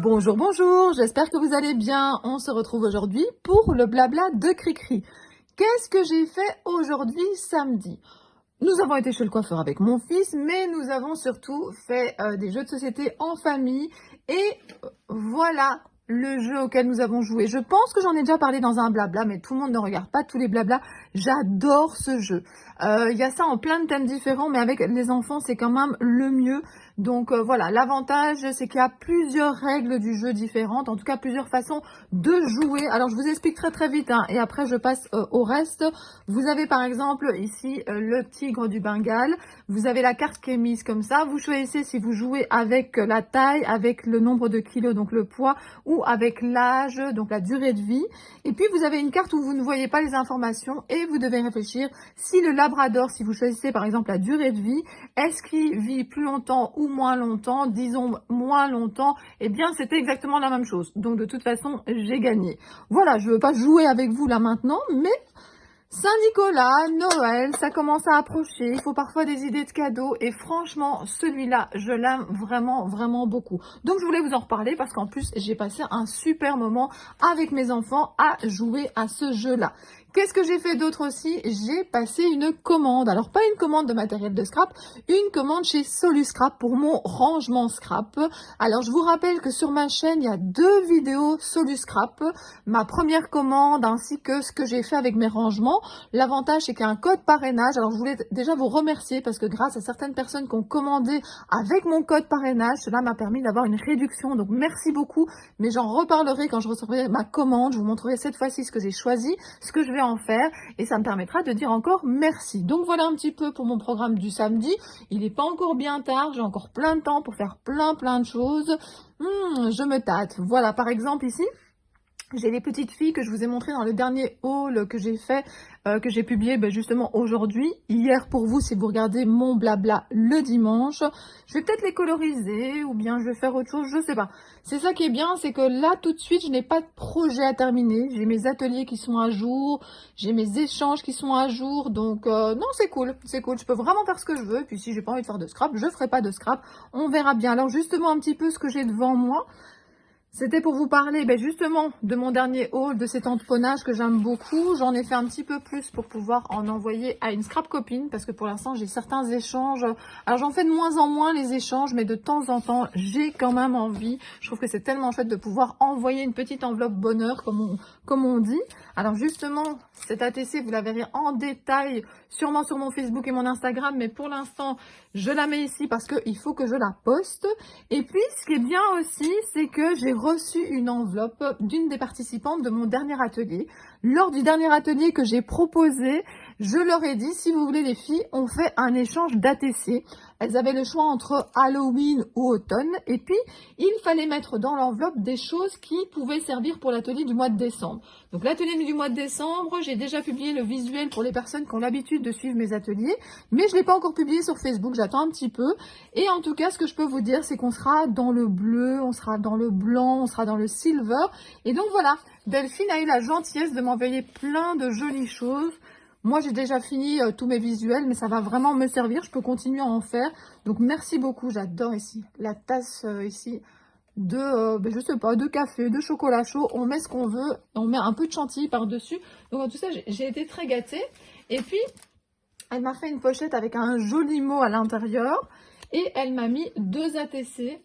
Bonjour, bonjour, j'espère que vous allez bien. On se retrouve aujourd'hui pour le blabla de Cricri. Qu'est-ce que j'ai fait aujourd'hui samedi? Nous avons été chez le coiffeur avec mon fils, mais nous avons surtout fait des jeux de société en famille. Et voilà le jeu auquel nous avons joué. Je pense que j'en ai déjà parlé dans un blabla, mais tout le monde ne regarde pas tous les blablas. J'adore ce jeu. Il y a ça en plein de thèmes différents, mais avec les enfants, c'est quand même le mieux. Donc voilà, l'avantage, c'est qu'il y a plusieurs règles du jeu différentes, en tout cas plusieurs façons de jouer. Alors je vous explique très vite, hein, et après je passe au reste. Vous avez par exemple ici le tigre du Bengale. Vous avez la carte qui est mise comme ça. Vous choisissez si vous jouez avec la taille, avec le nombre de kilos, donc le poids, ou avec l'âge, donc la durée de vie. Et puis vous avez une carte où vous ne voyez pas les informations et vous devez réfléchir si le labrador, si vous choisissez par exemple la durée de vie, est-ce qu'il vit plus longtemps ou moins longtemps? Disons moins longtemps, eh bien c'était exactement la même chose. Donc de toute façon, j'ai gagné. Voilà, je ne veux pas jouer avec vous là maintenant, mais Saint-Nicolas, Noël, ça commence à approcher, il faut parfois des idées de cadeaux et franchement, celui-là, je l'aime vraiment beaucoup. Donc je voulais vous en reparler parce qu'en plus, j'ai passé un super moment avec mes enfants à jouer à ce jeu-là. Qu'est-ce que j'ai fait d'autre aussi? J'ai passé une commande. Alors, pas une commande de matériel de scrap, une commande chez Soluscrap pour mon rangement scrap. Alors, je vous rappelle que sur ma chaîne, il y a 2 vidéos Soluscrap. Ma première commande ainsi que ce que j'ai fait avec mes rangements. L'avantage, c'est qu'il y a un code parrainage. Alors, je voulais déjà vous remercier parce que grâce à certaines personnes qui ont commandé avec mon code parrainage, cela m'a permis d'avoir une réduction. Donc, merci beaucoup. Mais j'en reparlerai quand je recevrai ma commande. Je vous montrerai cette fois-ci ce que j'ai choisi, ce que je vais en faire et ça me permettra de dire encore merci. Donc voilà un petit peu pour mon programme du samedi. Il n'est pas encore bien tard, j'ai encore plein de temps pour faire plein de choses. Je me tâte. Voilà, par exemple ici, j'ai les petites filles que je vous ai montré dans le dernier haul que j'ai fait, que j'ai publié justement aujourd'hui, hier pour vous si vous regardez mon blabla le dimanche. Je vais peut-être les coloriser ou bien je vais faire autre chose, je sais pas. C'est ça qui est bien, c'est que là tout de suite je n'ai pas de projet à terminer. J'ai mes ateliers qui sont à jour, j'ai mes échanges qui sont à jour, donc non c'est cool, je peux vraiment faire ce que je veux. Puis si j'ai pas envie de faire de scrap, je ferai pas de scrap, on verra bien. Alors justement un petit peu ce que j'ai devant moi. C'était pour vous parler justement de mon dernier haul, de cet tamponnage que j'aime beaucoup. J'en ai fait un petit peu plus pour pouvoir en envoyer à une scrap copine parce que pour l'instant j'ai certains échanges. Alors j'en fais de moins en moins les échanges, mais de temps en temps j'ai quand même envie. Je trouve que c'est tellement chouette de pouvoir envoyer une petite enveloppe bonheur comme on dit. Alors justement cette ATC vous la verrez en détail sûrement sur mon Facebook et mon Instagram, mais pour l'instant je la mets ici parce qu'il faut que je la poste. Et puis ce qui est bien aussi, c'est que j'ai reçu une enveloppe d'une des participantes de mon dernier atelier. Lors du dernier atelier que j'ai proposé, je leur ai dit, si vous voulez les filles, on fait un échange d'ATC. Elles avaient le choix entre Halloween ou automne. Et puis, il fallait mettre dans l'enveloppe des choses qui pouvaient servir pour l'atelier du mois de décembre. Donc l'atelier du mois de décembre, j'ai déjà publié le visuel pour les personnes qui ont l'habitude de suivre mes ateliers. Mais je ne l'ai pas encore publié sur Facebook, j'attends un petit peu. Et en tout cas, ce que je peux vous dire, c'est qu'on sera dans le bleu, on sera dans le blanc, on sera dans le silver. Et donc voilà, Delphine a eu la gentillesse de m'envoyer plein de jolies choses. Moi, j'ai déjà fini tous mes visuels, mais ça va vraiment me servir. Je peux continuer à en faire. Donc, merci beaucoup. J'adore ici la tasse ici de, je sais pas, de café, de chocolat chaud. On met ce qu'on veut. On met un peu de chantilly par-dessus. Donc, en tout ça, j'ai été très gâtée. Et puis, elle m'a fait une pochette avec un joli mot à l'intérieur. Et elle m'a mis 2 ATC.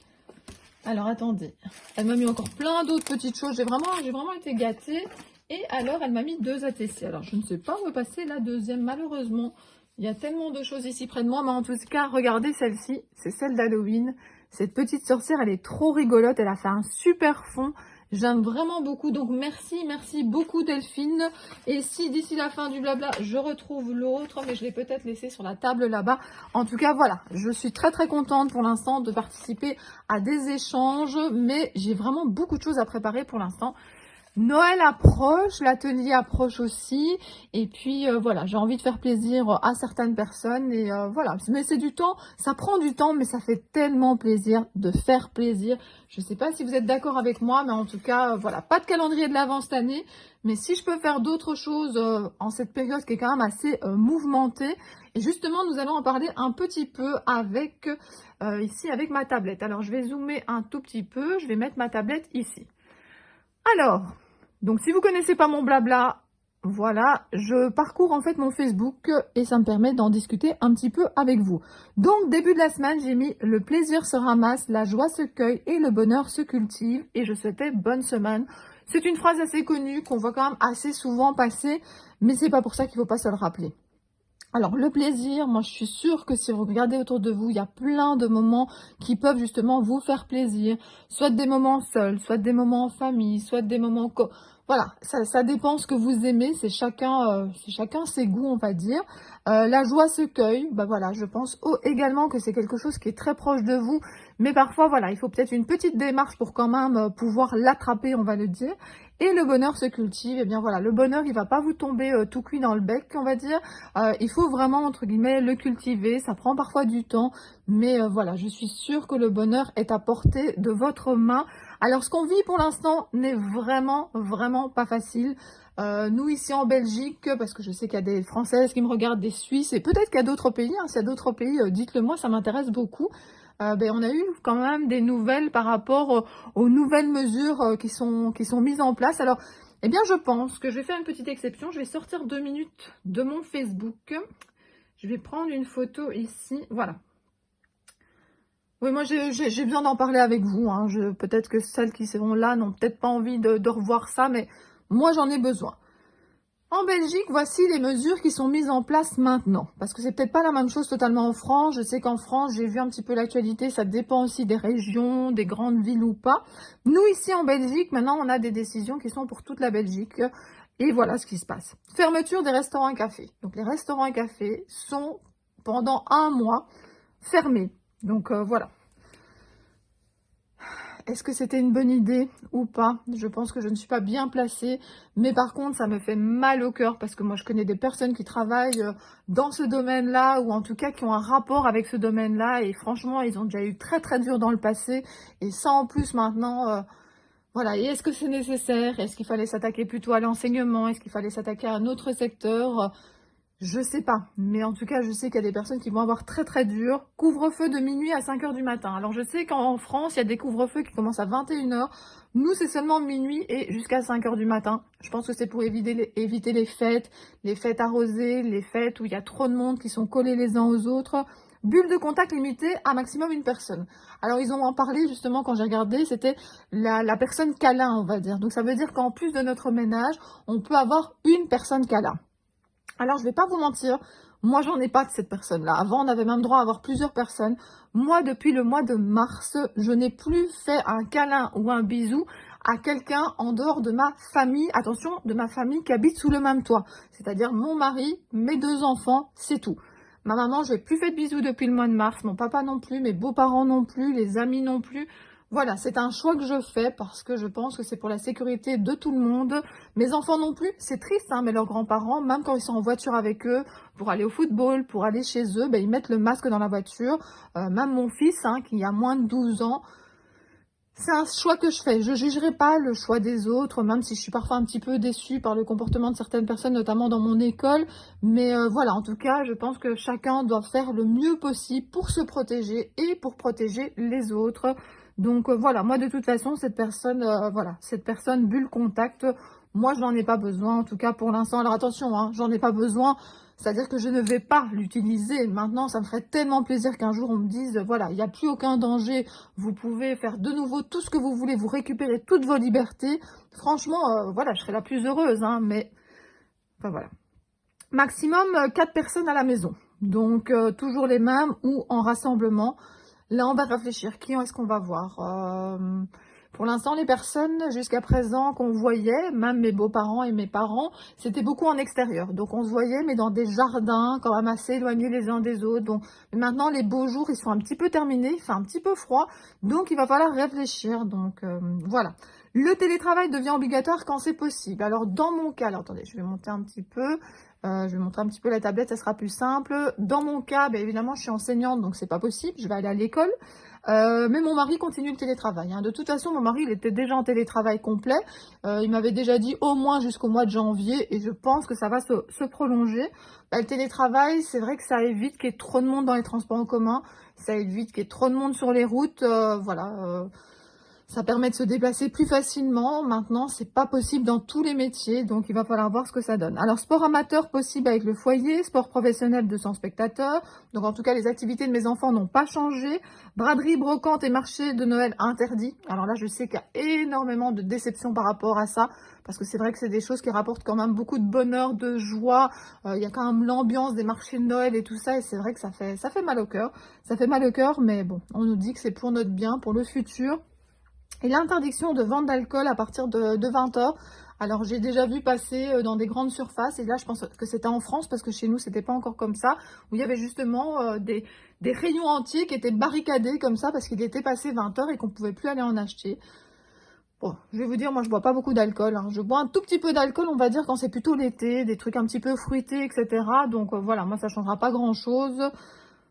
Alors, attendez. Elle m'a mis encore plein d'autres petites choses. J'ai vraiment été gâtée. Et alors, elle m'a mis 2 ATC. Alors, je ne sais pas où est passée la deuxième, malheureusement. Il y a tellement de choses ici près de moi. Mais en tout cas, regardez celle-ci. C'est celle d'Halloween. Cette petite sorcière, elle est trop rigolote. Elle a fait un super fond. J'aime vraiment beaucoup. Donc, merci beaucoup Delphine. Et si d'ici la fin du blabla, je retrouve l'autre, mais je l'ai peut-être laissé sur la table là-bas. En tout cas, voilà. Je suis très contente pour l'instant de participer à des échanges. Mais j'ai vraiment beaucoup de choses à préparer pour l'instant. Noël approche, l'atelier approche aussi, et puis voilà, j'ai envie de faire plaisir à certaines personnes, et voilà. Mais c'est du temps, ça prend du temps, mais ça fait tellement plaisir de faire plaisir. Je ne sais pas si vous êtes d'accord avec moi, mais en tout cas, voilà, pas de calendrier de l'Avent cette année, mais si je peux faire d'autres choses en cette période qui est quand même assez mouvementée, et justement, nous allons en parler un petit peu avec ici avec ma tablette. Alors, je vais zoomer un tout petit peu, je vais mettre ma tablette ici. Alors, donc si vous connaissez pas mon blabla, voilà, je parcours en fait mon Facebook et ça me permet d'en discuter un petit peu avec vous. Donc début de la semaine, j'ai mis le plaisir se ramasse, la joie se cueille et le bonheur se cultive, et je souhaitais bonne semaine. C'est une phrase assez connue qu'on voit quand même assez souvent passer, mais c'est pas pour ça qu'il faut pas se le rappeler. Alors le plaisir, moi je suis sûre que si vous regardez autour de vous, il y a plein de moments qui peuvent justement vous faire plaisir, soit des moments seuls, soit des moments en famille, soit des moments... Voilà, ça dépend ce que vous aimez, c'est chacun ses goûts, on va dire. La joie se cueille, bah voilà, je pense également que c'est quelque chose qui est très proche de vous, mais parfois voilà, il faut peut-être une petite démarche pour quand même pouvoir l'attraper, on va le dire. Et le bonheur se cultive, et bien voilà, le bonheur il va pas vous tomber tout cuit dans le bec, on va dire. Il faut vraiment, entre guillemets, le cultiver. Ça prend parfois du temps, mais voilà, je suis sûre que le bonheur est à portée de votre main. Alors, ce qu'on vit pour l'instant n'est vraiment pas facile. Nous, ici en Belgique, parce que je sais qu'il y a des Françaises qui me regardent, des Suisses, et peut-être qu'il y a d'autres pays. Hein, s'il y a d'autres pays, dites-le moi, ça m'intéresse beaucoup. On a eu quand même des nouvelles par rapport aux nouvelles mesures qui sont mises en place. Alors, eh bien, je pense que je vais faire une petite exception. Je vais sortir 2 minutes de mon Facebook. Je vais prendre une photo ici. Voilà. Oui, moi, j'ai besoin d'en parler avec vous. Hein. Peut-être que celles qui seront là n'ont peut-être pas envie de revoir ça, mais moi, j'en ai besoin. En Belgique, voici les mesures qui sont mises en place maintenant. Parce que c'est peut-être pas la même chose totalement en France. Je sais qu'en France, j'ai vu un petit peu l'actualité. Ça dépend aussi des régions, des grandes villes ou pas. Nous, ici en Belgique, maintenant, on a des décisions qui sont pour toute la Belgique. Et voilà ce qui se passe. Fermeture des restaurants et cafés. Donc, les restaurants et cafés sont, pendant 1 mois, fermés. Donc, voilà. Est-ce que c'était une bonne idée ou pas? Je pense que je ne suis pas bien placée, mais par contre, ça me fait mal au cœur parce que moi, je connais des personnes qui travaillent dans ce domaine-là, ou en tout cas qui ont un rapport avec ce domaine-là, et franchement, ils ont déjà eu très dur dans le passé, et ça en plus maintenant, voilà. Et est-ce que c'est nécessaire? Est-ce qu'il fallait s'attaquer plutôt à l'enseignement? Est-ce qu'il fallait s'attaquer à un autre secteur? Je sais pas, mais en tout cas, je sais qu'il y a des personnes qui vont avoir très dur. Couvre-feu de minuit à 5 heures du matin. Alors, je sais qu'en France, il y a des couvre-feux qui commencent à 21 heures. Nous, c'est seulement minuit et jusqu'à 5 heures du matin. Je pense que c'est pour éviter les fêtes arrosées, les fêtes où il y a trop de monde qui sont collés les uns aux autres. Bulle de contact limitée à maximum une personne. Alors, ils ont en parlé justement quand j'ai regardé, c'était la personne câlin, on va dire. Donc, ça veut dire qu'en plus de notre ménage, on peut avoir une personne câlin. Alors, je vais pas vous mentir, moi, j'en ai pas de cette personne-là. Avant, on avait même droit à avoir plusieurs personnes. Moi, depuis le mois de mars, je n'ai plus fait un câlin ou un bisou à quelqu'un en dehors de ma famille. Attention, de ma famille qui habite sous le même toit. C'est-à-dire mon mari, mes 2 enfants, c'est tout. Ma maman, je n'ai plus fait de bisous depuis le mois de mars. Mon papa non plus, mes beaux-parents non plus, les amis non plus. Voilà, c'est un choix que je fais parce que je pense que c'est pour la sécurité de tout le monde. Mes enfants non plus, c'est triste, hein, mais leurs grands-parents, même quand ils sont en voiture avec eux, pour aller au football, pour aller chez eux, ils mettent le masque dans la voiture. Même mon fils, hein, qui a moins de 12 ans, c'est un choix que je fais. Je ne jugerai pas le choix des autres, même si je suis parfois un petit peu déçue par le comportement de certaines personnes, notamment dans mon école. Mais voilà, en tout cas, je pense que chacun doit faire le mieux possible pour se protéger et pour protéger les autres. Donc voilà, moi de toute façon, cette personne bulle contact, moi je n'en ai pas besoin, en tout cas pour l'instant. Alors attention, hein, j'en ai pas besoin, c'est-à-dire que je ne vais pas l'utiliser. Maintenant, ça me ferait tellement plaisir qu'un jour on me dise, voilà, il n'y a plus aucun danger, vous pouvez faire de nouveau tout ce que vous voulez, vous récupérez toutes vos libertés. Franchement, voilà, je serais la plus heureuse, hein, mais enfin voilà. Maximum 4 personnes à la maison, donc toujours les mêmes ou en rassemblement. Là, on va réfléchir. Qui est-ce qu'on va voir? Pour l'instant, les personnes jusqu'à présent qu'on voyait, même mes beaux-parents et mes parents, c'était beaucoup en extérieur. Donc, on se voyait, mais dans des jardins quand même assez éloignés les uns des autres. Donc, maintenant, les beaux jours, ils sont un petit peu terminés. Il fait un petit peu froid. Donc, il va falloir réfléchir. Donc, voilà. Le télétravail devient obligatoire quand c'est possible. Alors, dans mon cas, alors attendez, je vais monter un petit peu. Je vais montrer un petit peu la tablette, ça sera plus simple. Dans mon cas, ben, évidemment, je suis enseignante, donc c'est pas possible. Je vais aller à l'école. Mais mon mari continue le télétravail, hein. De toute façon, mon mari, il était déjà en télétravail complet. Il m'avait déjà dit au moins jusqu'au mois de janvier et je pense que ça va se prolonger. Bah, le télétravail, c'est vrai que ça évite qu'il y ait trop de monde dans les transports en commun. Ça évite qu'il y ait trop de monde sur les routes. Voilà. Ça permet de se déplacer plus facilement. Maintenant, c'est pas possible dans tous les métiers, donc il va falloir voir ce que ça donne. Alors, sport amateur possible avec le foyer, sport professionnel 200 spectateurs. Donc, en tout cas, les activités de mes enfants n'ont pas changé. Braderie, brocante et marché de Noël interdits. Alors là, je sais qu'il y a énormément de déception par rapport à ça, parce que c'est vrai que c'est des choses qui rapportent quand même beaucoup de bonheur, de joie. Il y a quand même l'ambiance des marchés de Noël et tout ça, et c'est vrai que ça fait mal au cœur. Ça fait mal au cœur, mais bon, on nous dit que c'est pour notre bien, pour le futur. Et l'interdiction de vente d'alcool à partir de 20 heures. Alors, j'ai déjà vu passer dans des grandes surfaces, et là, je pense que c'était en France, parce que chez nous, c'était pas encore comme ça, où il y avait justement des rayons entiers qui étaient barricadés comme ça, parce qu'il était passé 20 heures et qu'on pouvait plus aller en acheter. Bon, je vais vous dire, moi, je bois pas beaucoup d'alcool, hein. Je bois un tout petit peu d'alcool, on va dire, quand c'est plutôt l'été, des trucs un petit peu fruités, etc. Donc, voilà, moi, ça changera pas grand-chose.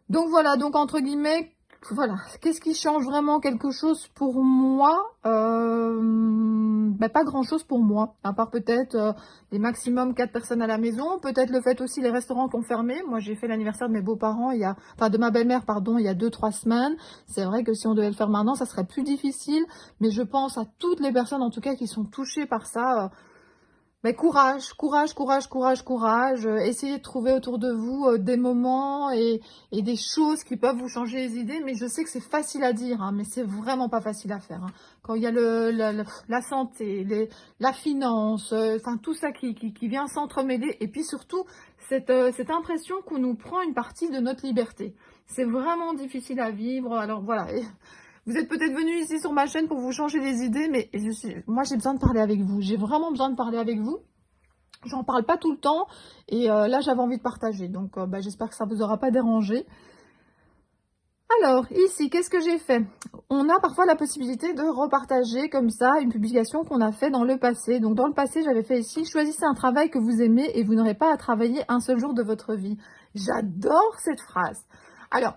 Donc voilà, donc entre guillemets, voilà. Qu'est-ce qui change vraiment quelque chose pour moi? Ben, pas grand-chose pour moi, à part peut-être les maximum 4 personnes à la maison, peut-être le fait aussi les restaurants qui ont fermé. Moi, j'ai fait l'anniversaire de mes beaux-parents, enfin de ma belle-mère, pardon, il y a 2-3 semaines. C'est vrai que si on devait le faire maintenant, ça serait plus difficile, mais je pense à toutes les personnes, en tout cas, qui sont touchées par ça. Mais courage, courage, courage, courage, courage. Essayez de trouver autour de vous des moments et des choses qui peuvent vous changer les idées. Mais je sais que c'est facile à dire, hein, mais c'est vraiment pas facile à faire, hein. Quand il y a la santé, la finance, enfin tout ça qui vient s'entremêler. Et puis surtout, cette impression qu'on nous prend une partie de notre liberté. C'est vraiment difficile à vivre. Alors voilà. Vous êtes peut-être venu ici sur ma chaîne pour vous changer les idées, mais moi j'ai besoin de parler avec vous. J'ai vraiment besoin de parler avec vous. J'en parle pas tout le temps et là j'avais envie de partager. Donc bah, j'espère que ça vous aura pas dérangé. Alors ici, qu'est-ce que j'ai fait? On a parfois la possibilité de repartager comme ça une publication qu'on a fait dans le passé. Donc dans le passé, j'avais fait ici, choisissez un travail que vous aimez et vous n'aurez pas à travailler un seul jour de votre vie. J'adore cette phrase. Alors,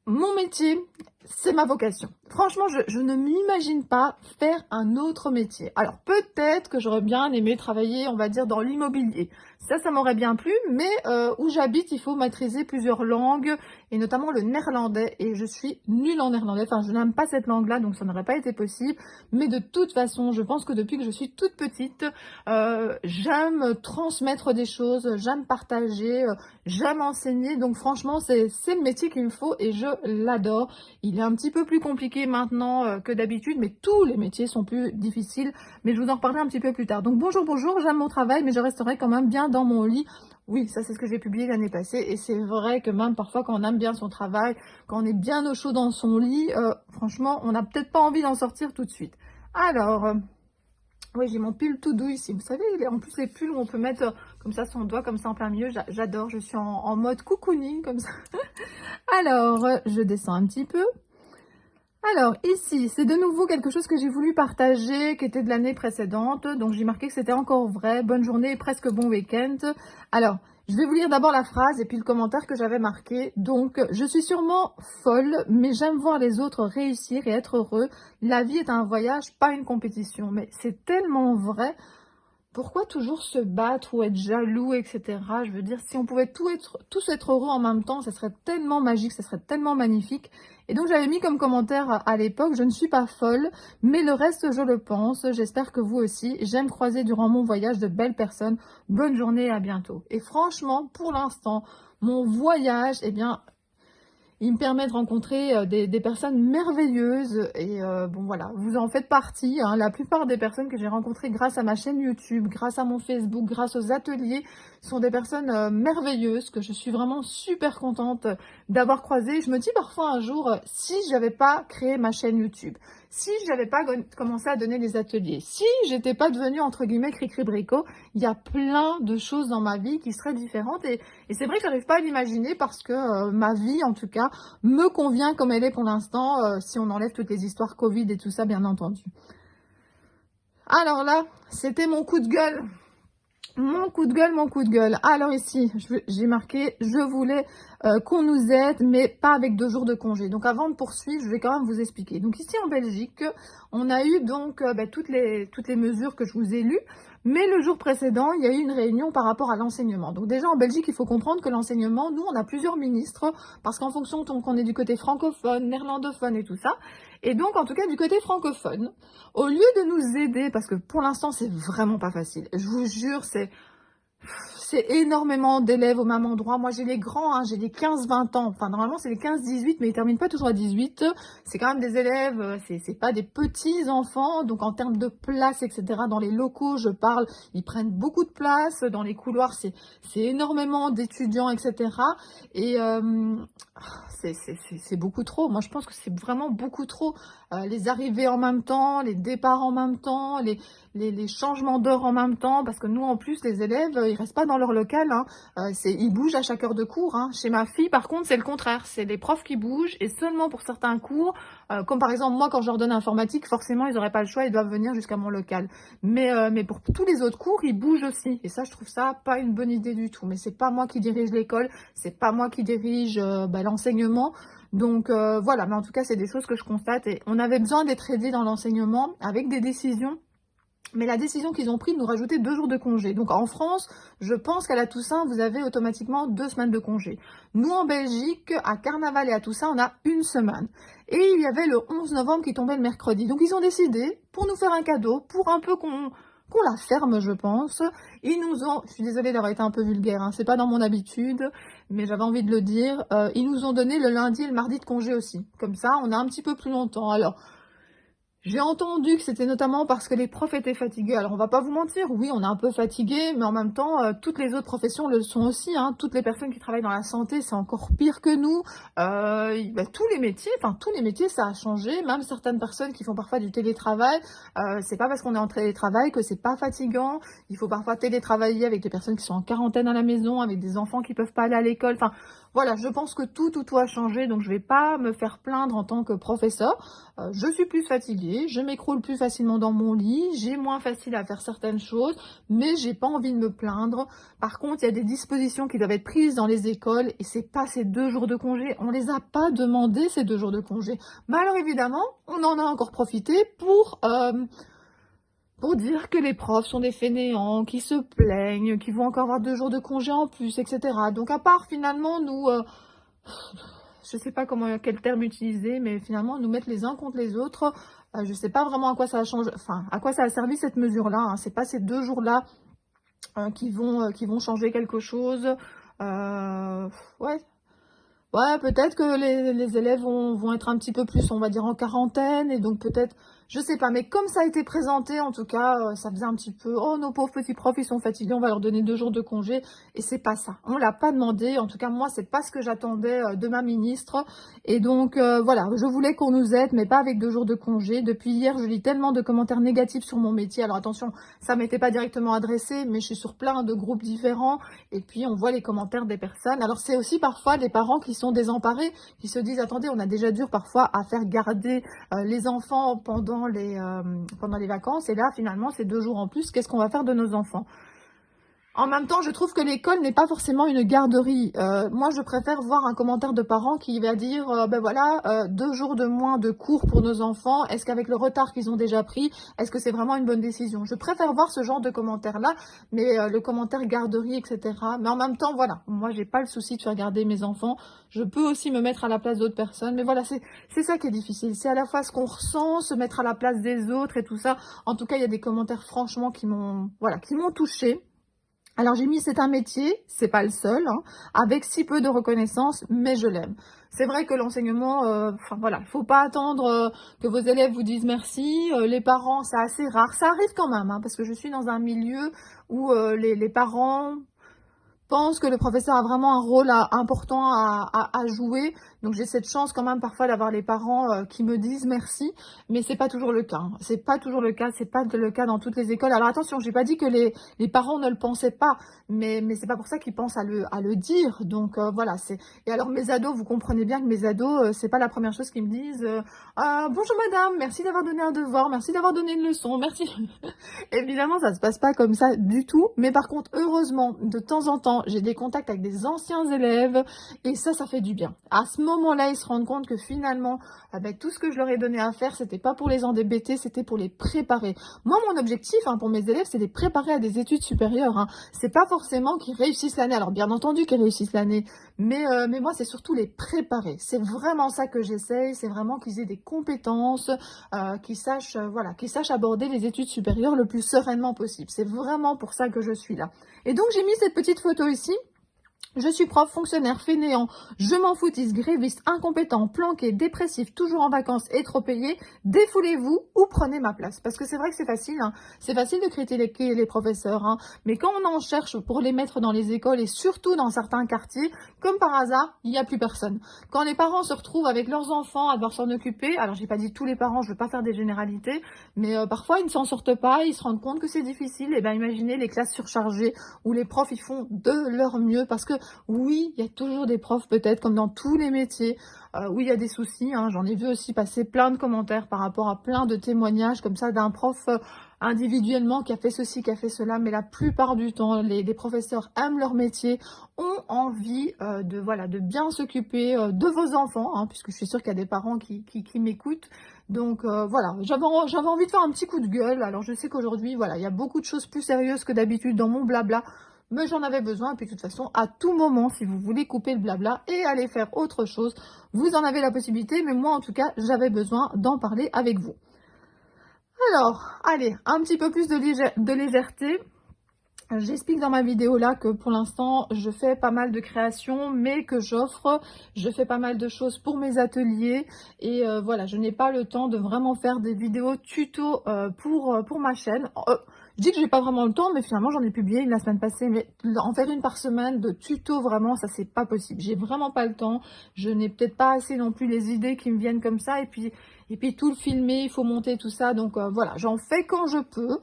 mon métier, c'est ma vocation. Franchement, je ne m'imagine pas faire un autre métier. Alors, peut-être que j'aurais bien aimé travailler, on va dire, dans l'immobilier. Ça m'aurait bien plu, mais où j'habite, il faut maîtriser plusieurs langues, et notamment le néerlandais. Et je suis nulle en néerlandais. Enfin, je n'aime pas cette langue-là, donc ça n'aurait pas été possible. Mais de toute façon, je pense que depuis que je suis toute petite, j'aime transmettre des choses, j'aime partager, j'aime enseigner. Donc franchement, c'est le métier qu'il me faut et je l'adore. Il est un petit peu plus compliqué maintenant que d'habitude, mais tous les métiers sont plus difficiles. Mais je vous en reparlerai un petit peu plus tard. Donc bonjour, bonjour, j'aime mon travail, mais je resterai quand même bien dans mon lit. Oui, ça c'est ce que j'ai publié l'année passée. Et c'est vrai que même parfois quand on aime bien son travail, quand on est bien au chaud dans son lit, franchement, on n'a peut-être pas envie d'en sortir tout de suite. Alors, oui, j'ai mon pull tout doux ici. Vous savez, en plus les pulls où on peut mettre comme ça son doigt, comme ça en plein milieu, j'adore. Je suis en mode cocooning comme ça. Alors, je descends un petit peu. Alors, ici, c'est de nouveau quelque chose que j'ai voulu partager, qui était de l'année précédente. Donc, j'ai marqué que c'était encore vrai. Bonne journée et presque bon week-end. Alors, je vais vous lire d'abord la phrase et puis le commentaire que j'avais marqué. Donc, je suis sûrement folle, mais j'aime voir les autres réussir et être heureux. La vie est un voyage, pas une compétition. Mais c'est tellement vrai. Pourquoi toujours se battre ou être jaloux, etc. Je veux dire, si on pouvait tous être heureux en même temps, ça serait tellement magique, ça serait tellement magnifique. Et donc, j'avais mis comme commentaire à l'époque, je ne suis pas folle, mais le reste, je le pense. J'espère que vous aussi. J'aime croiser durant mon voyage de belles personnes. Bonne journée et à bientôt. Et franchement, pour l'instant, mon voyage, eh bien, il me permet de rencontrer des personnes merveilleuses et bon voilà, vous en faites partie, hein. La plupart des personnes que j'ai rencontrées grâce à ma chaîne YouTube, grâce à mon Facebook, grâce aux ateliers, sont des personnes merveilleuses que je suis vraiment super contente d'avoir croisées. Je me dis parfois un jour, si j'avais pas créé ma chaîne YouTube, si j'avais pas commencé à donner des ateliers, si j'étais pas devenue entre guillemets Cricri Bricot, il y a plein de choses dans ma vie qui seraient différentes et c'est vrai que j'arrive pas à l'imaginer parce que ma vie en tout cas me convient comme elle est pour l'instant, si on enlève toutes les histoires Covid et tout ça bien entendu. Alors là, c'était mon coup de gueule. Mon coup de gueule, mon coup de gueule. Alors ici, j'ai marqué, je voulais qu'on nous aide, mais pas avec 2 jours de congé. Donc avant de poursuivre, je vais quand même vous expliquer. Donc ici en Belgique, on a eu donc toutes les mesures que je vous ai lues, mais le jour précédent, il y a eu une réunion par rapport à l'enseignement. Donc déjà en Belgique, il faut comprendre que l'enseignement, nous, on a plusieurs ministres, parce qu'en fonction qu'on est du côté francophone, néerlandophone et tout ça, et donc en tout cas du côté francophone, au lieu de nous aider, parce que pour l'instant, c'est vraiment pas facile. Je vous jure, c'est énormément d'élèves au même endroit. Moi, j'ai les grands, hein, j'ai les 15-20 ans. Enfin, normalement, c'est les 15-18, mais ils terminent pas toujours à 18. C'est quand même des élèves, c'est pas des petits enfants. Donc, en termes de place, etc., dans les locaux, je parle, ils prennent beaucoup de place. Dans les couloirs, c'est énormément d'étudiants, etc. Et c'est beaucoup trop. Moi, je pense que c'est vraiment beaucoup trop. Les arrivées en même temps, les départs en même temps, les changements d'heure en même temps, parce que nous, en plus, les élèves, ils restent pas dans leur local, hein. Ils bougent à chaque heure de cours, hein. Chez ma fille, par contre, c'est le contraire. C'est les profs qui bougent, et seulement pour certains cours, comme par exemple, moi, quand je leur donne informatique, forcément, ils n'auraient pas le choix, ils doivent venir jusqu'à mon local. Mais pour tous les autres cours, ils bougent aussi. Et ça, je trouve ça pas une bonne idée du tout. Mais c'est pas moi qui dirige l'école, c'est pas moi qui dirige l'enseignement. Donc voilà, mais en tout cas, c'est des choses que je constate. Et on avait besoin d'être aidés dans l'enseignement avec des décisions. Mais la décision qu'ils ont prise de nous rajouter 2 jours de congé. Donc en France, je pense qu'à la Toussaint, vous avez automatiquement 2 semaines de congé. Nous, en Belgique, à Carnaval et à Toussaint, on a 1 semaine. Et il y avait le 11 novembre qui tombait le mercredi. Donc ils ont décidé, pour nous faire un cadeau, pour un peu qu'on la ferme, je pense. Ils nous ont, je suis désolée d'avoir été un peu vulgaire, hein, c'est pas dans mon habitude, mais j'avais envie de le dire, ils nous ont donné le lundi et le mardi de congé aussi. Comme ça, on a un petit peu plus longtemps. Alors, j'ai entendu que c'était notamment parce que les profs étaient fatigués. Alors, on va pas vous mentir, oui, on est un peu fatigué, mais en même temps, toutes les autres professions le sont aussi, hein. Toutes les personnes qui travaillent dans la santé, c'est encore pire que nous. Tous les métiers, ça a changé. Même certaines personnes qui font parfois du télétravail, c'est pas parce qu'on est en télétravail que c'est pas fatigant. Il faut parfois télétravailler avec des personnes qui sont en quarantaine à la maison, avec des enfants qui peuvent pas aller à l'école. Enfin, voilà, je pense que tout a changé, donc je vais pas me faire plaindre en tant que professeur. Je suis plus fatiguée, je m'écroule plus facilement dans mon lit, j'ai moins facile à faire certaines choses, mais j'ai pas envie de me plaindre. Par contre, il y a des dispositions qui doivent être prises dans les écoles et c'est pas ces 2 jours de congé. On les a pas demandé ces 2 jours de congé. Mais alors évidemment, on en a encore profité pour dire que les profs sont des fainéants, qui se plaignent, qui vont encore avoir 2 jours de congé en plus, etc. Donc à part finalement nous je sais pas quel terme utiliser, mais finalement nous mettre les uns contre les autres, je sais pas vraiment à quoi ça a changé, enfin à quoi ça a servi cette mesure-là, hein. C'est pas ces 2 jours-là qui vont changer quelque chose. Ouais, ouais, peut-être que les élèves vont être un petit peu plus, on va dire, en quarantaine, et donc peut-être, je sais pas, mais comme ça a été présenté, en tout cas, ça faisait un petit peu, oh, nos pauvres petits profs, ils sont fatigués, on va leur donner 2 jours de congé, et c'est pas ça. On l'a pas demandé, en tout cas, moi, c'est pas ce que j'attendais de ma ministre, et donc, voilà, je voulais qu'on nous aide, mais pas avec 2 jours de congé. Depuis hier, je lis tellement de commentaires négatifs sur mon métier, alors attention, ça m'était pas directement adressé, mais je suis sur plein de groupes différents, et puis on voit les commentaires des personnes. Alors c'est aussi parfois des parents qui sont désemparés, qui se disent attendez, on a déjà dur parfois à faire garder les enfants pendant les vacances, et là finalement c'est 2 jours en plus, qu'est-ce qu'on va faire de nos enfants? En même temps, je trouve que l'école n'est pas forcément une garderie. Moi, je préfère voir un commentaire de parents qui va dire, ben voilà, 2 jours de moins de cours pour nos enfants. Est-ce qu'avec le retard qu'ils ont déjà pris, est-ce que c'est vraiment une bonne décision? Je préfère voir ce genre de commentaires-là, mais le commentaire garderie, etc. Mais en même temps, voilà, moi, j'ai pas le souci de faire garder mes enfants. Je peux aussi me mettre à la place d'autres personnes. Mais voilà, c'est ça qui est difficile. C'est à la fois ce qu'on ressent, se mettre à la place des autres et tout ça. En tout cas, il y a des commentaires, franchement, qui m'ont touchée. Alors j'ai mis c'est un métier, c'est pas le seul, hein, avec si peu de reconnaissance, mais je l'aime. C'est vrai que l'enseignement, enfin voilà, il faut pas attendre que vos élèves vous disent merci. Les parents, c'est assez rare, ça arrive quand même, hein, parce que je suis dans un milieu où les parents pense que le professeur a vraiment un rôle important à jouer. Donc j'ai cette chance quand même parfois d'avoir les parents qui me disent merci, mais c'est pas toujours le cas, hein. C'est pas toujours le cas, c'est pas le cas dans toutes les écoles. Alors attention, j'ai pas dit que les parents ne le pensaient pas, mais c'est pas pour ça qu'ils pensent à le dire. Donc voilà, c'est. Et alors mes ados, vous comprenez bien que mes ados, c'est pas la première chose qu'ils me disent. Ah, bonjour madame, merci d'avoir donné un devoir, merci d'avoir donné une leçon, merci. Évidemment, ça se passe pas comme ça du tout, mais par contre, heureusement, de temps en temps, j'ai des contacts avec des anciens élèves, et ça fait du bien. À ce moment-là, ils se rendent compte que finalement, avec tout ce que je leur ai donné à faire, c'était pas pour les embêter, c'était pour les préparer. Moi, mon objectif, hein, pour mes élèves, c'est de les préparer à des études supérieures, hein. C'est pas forcément qu'ils réussissent l'année. Alors, bien entendu qu'ils réussissent l'année, mais moi, c'est surtout les préparer. C'est vraiment ça que j'essaye, c'est vraiment qu'ils aient des compétences, voilà, qu'ils sachent aborder les études supérieures le plus sereinement possible. C'est vraiment pour ça que je suis là. Et donc, j'ai mis cette petite photo ici. Je suis prof, fonctionnaire, fainéant, je m'en foutiste, gréviste, incompétent, planqué, dépressif, toujours en vacances et trop payé. Défoulez-vous ou prenez ma place. Parce que c'est vrai que c'est facile, hein. C'est facile de critiquer les professeurs, hein. Mais quand on en cherche pour les mettre dans les écoles et surtout dans certains quartiers, comme par hasard, il n'y a plus personne. Quand les parents se retrouvent avec leurs enfants à devoir s'en occuper, alors j'ai pas dit tous les parents, je veux pas faire des généralités, mais parfois ils ne s'en sortent pas, ils se rendent compte que c'est difficile. Et bien imaginez les classes surchargées où les profs ils font de leur mieux parce que oui, il y a toujours des profs peut-être, comme dans tous les métiers, où il y a des soucis, hein. J'en ai vu aussi passer plein de commentaires par rapport à plein de témoignages comme ça d'un prof individuellement qui a fait ceci, qui a fait cela. Mais la plupart du temps, les professeurs aiment leur métier, ont envie voilà, de bien s'occuper de vos enfants, hein, puisque je suis sûre qu'il y a des parents qui m'écoutent. Donc voilà, j'avais envie de faire un petit coup de gueule. Alors je sais qu'aujourd'hui, voilà, il y a beaucoup de choses plus sérieuses que d'habitude dans mon blabla. Mais j'en avais besoin, et puis de toute façon, à tout moment, si vous voulez couper le blabla et aller faire autre chose, vous en avez la possibilité, mais moi en tout cas, j'avais besoin d'en parler avec vous. Alors, allez, un petit peu plus de légèreté. J'explique dans ma vidéo là que pour l'instant je fais pas mal de créations mais que je fais pas mal de choses pour mes ateliers et voilà, je n'ai pas le temps de vraiment faire des vidéos tuto pour ma chaîne. Je dis que j'ai pas vraiment le temps, mais finalement j'en ai publié une la semaine passée, mais en faire une par semaine de tuto, vraiment ça c'est pas possible. J'ai vraiment pas le temps, je n'ai peut-être pas assez non plus les idées qui me viennent comme ça et puis tout le filmer, il faut monter tout ça, donc voilà, j'en fais quand je peux.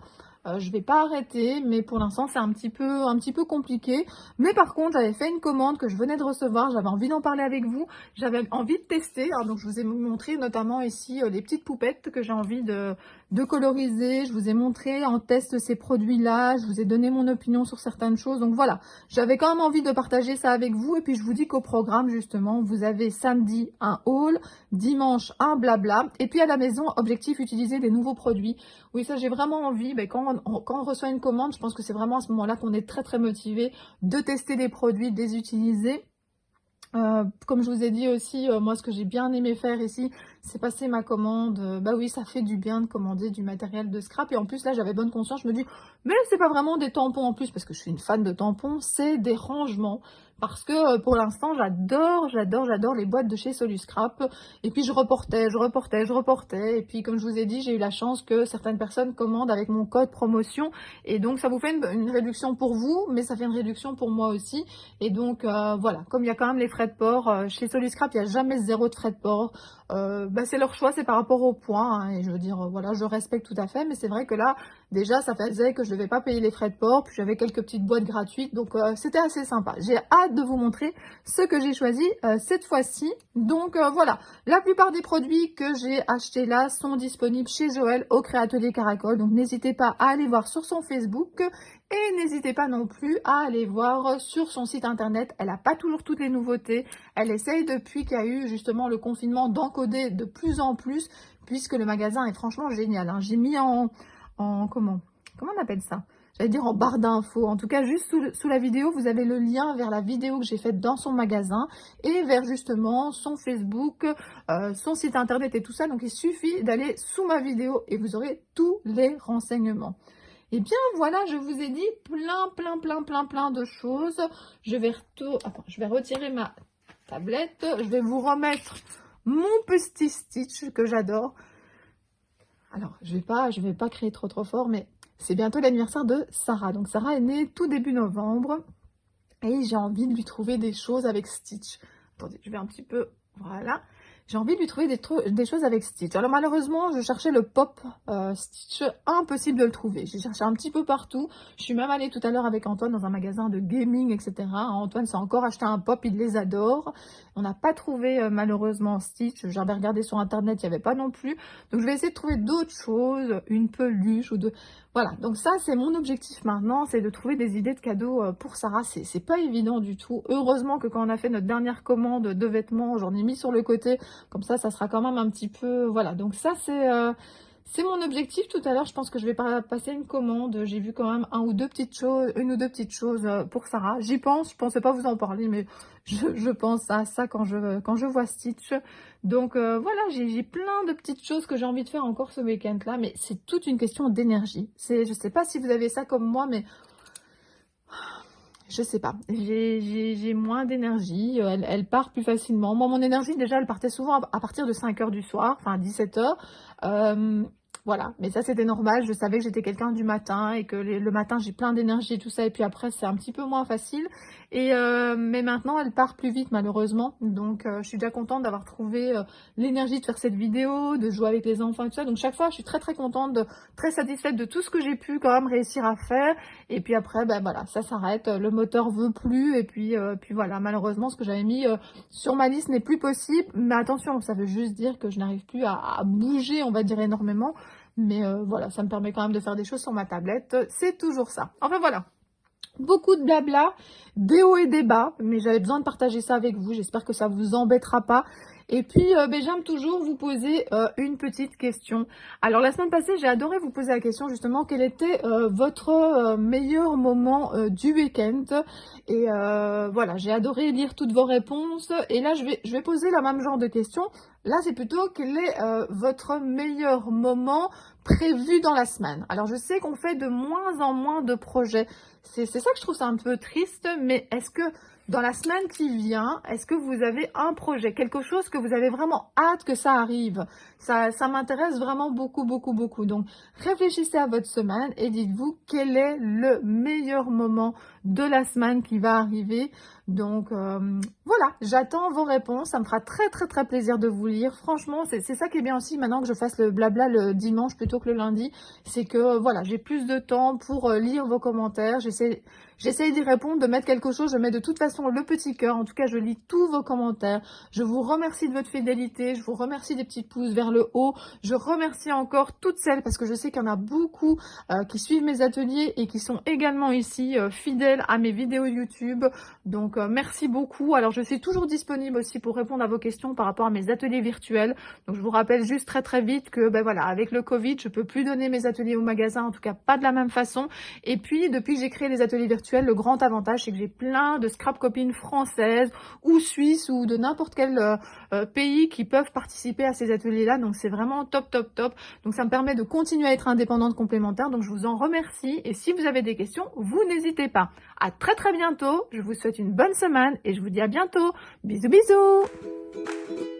Je vais pas arrêter, mais pour l'instant c'est un petit peu compliqué. Mais par contre, j'avais fait une commande que je venais de recevoir, j'avais envie d'en parler avec vous, j'avais envie de tester. Alors, donc je vous ai montré notamment ici les petites poupettes que j'ai envie de coloriser. Je vous ai montré en test ces produits-là, je vous ai donné mon opinion sur certaines choses. Donc voilà, j'avais quand même envie de partager ça avec vous. Et puis je vous dis qu'au programme justement, vous avez samedi un haul, dimanche un blabla, et puis à la maison, objectif utiliser des nouveaux produits. Oui, ça j'ai vraiment envie, mais quand on reçoit une commande, je pense que c'est vraiment à ce moment-là qu'on est très motivé de tester des produits, de les utiliser. Comme je vous ai dit aussi, moi ce que j'ai bien aimé faire ici, c'est passer ma commande. Bah oui, ça fait du bien de commander du matériel de scrap. Et en plus là, j'avais bonne conscience, je me dis, mais c'est pas vraiment des tampons en plus, parce que je suis une fan de tampons, c'est des rangements. Parce que pour l'instant, j'adore les boîtes de chez Soluscrap. Et puis je reportais. Et puis comme je vous ai dit, j'ai eu la chance que certaines personnes commandent avec mon code promotion. Et donc ça vous fait une réduction pour vous, mais ça fait une réduction pour moi aussi. Et donc voilà, comme il y a quand même les frais de port, chez Soluscrap, il n'y a jamais zéro de frais de port. Bah, c'est leur choix, c'est par rapport au poids, hein, et je veux dire, voilà, je respecte tout à fait, mais c'est vrai que là, déjà, ça faisait que je ne devais pas payer les frais de port, puis j'avais quelques petites boîtes gratuites, donc c'était assez sympa. J'ai hâte de vous montrer ce que j'ai choisi cette fois-ci. Donc voilà, la plupart des produits que j'ai achetés là sont disponibles chez Joël au Créatelier Caracol, donc n'hésitez pas à aller voir sur son Facebook. Et n'hésitez pas non plus à aller voir sur son site internet. Elle n'a pas toujours toutes les nouveautés. Elle essaye depuis qu'il y a eu justement le confinement d'encoder de plus en plus, puisque le magasin est franchement génial, hein. J'ai mis comment on appelle ça? J'allais dire en barre d'infos. En tout cas, juste sous la vidéo, vous avez le lien vers la vidéo que j'ai faite dans son magasin et vers justement son Facebook, son site internet et tout ça. Donc, il suffit d'aller sous ma vidéo et vous aurez tous les renseignements. Et bien voilà, je vous ai dit plein de choses. Je vais retirer ma tablette. Je vais vous remettre mon petit Stitch que j'adore. Alors, je vais pas crier trop fort, mais c'est bientôt l'anniversaire de Sarah. Donc Sarah est née tout début novembre. et j'ai envie de lui trouver des choses avec Stitch. Attendez, je vais un petit peu... Voilà. J'ai envie de lui trouver des choses avec Stitch. Alors malheureusement, je cherchais le pop Stitch, impossible de le trouver. J'ai cherché un petit peu partout. Je suis même allée tout à l'heure avec Antoine dans un magasin de gaming, etc. Antoine s'est encore acheté un pop, il les adore. On n'a pas trouvé malheureusement Stitch. J'avais regardé sur internet, il n'y avait pas non plus. Donc je vais essayer de trouver d'autres choses, une peluche ou de... Voilà, donc ça c'est mon objectif maintenant, c'est de trouver des idées de cadeaux pour Sarah. C'est pas évident du tout. Heureusement que quand on a fait notre dernière commande de vêtements, j'en ai mis sur le côté. Comme ça sera quand même un petit peu... Voilà, donc ça, c'est mon objectif. Tout à l'heure, je pense que je vais passer une commande. J'ai vu quand même une ou deux petites choses pour Sarah. J'y pense, je pensais pas vous en parler, mais je pense à ça quand je vois Stitch. Donc voilà, j'ai plein de petites choses que j'ai envie de faire encore ce week-end-là, mais c'est toute une question d'énergie. Je sais pas si vous avez ça comme moi, mais... Je sais pas, j'ai moins d'énergie, elle part plus facilement. Moi, mon énergie, déjà, elle partait souvent à partir de 5 h du soir, enfin 17 h. Voilà, mais ça, c'était normal. Je savais que j'étais quelqu'un du matin et que le matin, j'ai plein d'énergie et tout ça. Et puis après, c'est un petit peu moins facile. Mais maintenant, elle part plus vite, malheureusement. Donc, je suis déjà contente d'avoir trouvé l'énergie de faire cette vidéo, de jouer avec les enfants et tout ça. Donc, chaque fois, je suis très, très contente, très satisfaite de tout ce que j'ai pu quand même réussir à faire. Et puis après, ben voilà, ça s'arrête, le moteur veut plus, et puis voilà, malheureusement, ce que j'avais mis sur ma liste n'est plus possible. Mais attention, ça veut juste dire que je n'arrive plus à bouger, on va dire, énormément. Mais voilà, ça me permet quand même de faire des choses sur ma tablette, c'est toujours ça. Enfin voilà. Beaucoup de blabla, des hauts et des bas, mais j'avais besoin de partager ça avec vous. J'espère que ça vous embêtera pas. Et puis, j'aime toujours vous poser une petite question. Alors, la semaine passée, j'ai adoré vous poser la question, justement, quel était votre meilleur moment du week-end. Et voilà, j'ai adoré lire toutes vos réponses. Et là, je vais poser le même genre de question. Là, c'est plutôt quel est votre meilleur moment prévu dans la semaine. Alors, je sais qu'on fait de moins en moins de projets. C'est ça que je trouve ça un peu triste, mais est-ce que dans la semaine qui vient, est-ce que vous avez un projet, quelque chose que vous avez vraiment hâte que ça arrive? Ça m'intéresse vraiment beaucoup, beaucoup, beaucoup. Donc, réfléchissez à votre semaine et dites-vous quel est le meilleur moment de la semaine qui va arriver. Donc, voilà, j'attends vos réponses. Ça me fera très, très, très plaisir de vous lire. Franchement, c'est ça qui est bien aussi maintenant que je fasse le blabla le dimanche plutôt que le lundi. C'est que, voilà, j'ai plus de temps pour lire vos commentaires. J'essaie d'y répondre, de mettre quelque chose. Je mets de toute façon le petit cœur. En tout cas, je lis tous vos commentaires. Je vous remercie de votre fidélité. Je vous remercie des petits pouces vers le haut. Je remercie encore toutes celles, parce que je sais qu'il y en a beaucoup qui suivent mes ateliers et qui sont également ici fidèles à mes vidéos YouTube. Donc, merci beaucoup. Alors, je suis toujours disponible aussi pour répondre à vos questions par rapport à mes ateliers virtuels. Donc, je vous rappelle juste très, très vite que, voilà, avec le Covid, je peux plus donner mes ateliers au magasin, en tout cas pas de la même façon. Et puis, depuis que j'ai créé les ateliers virtuels, le grand avantage, c'est que j'ai plein de scrap copines françaises ou suisses ou de n'importe quel pays qui peuvent participer à ces ateliers-là. Donc, c'est vraiment top, top, top. Donc, ça me permet de continuer à être indépendante complémentaire. Donc, je vous en remercie. Et si vous avez des questions, vous n'hésitez pas. À très, très bientôt. Je vous souhaite une bonne semaine et je vous dis à bientôt. Bisous, bisous.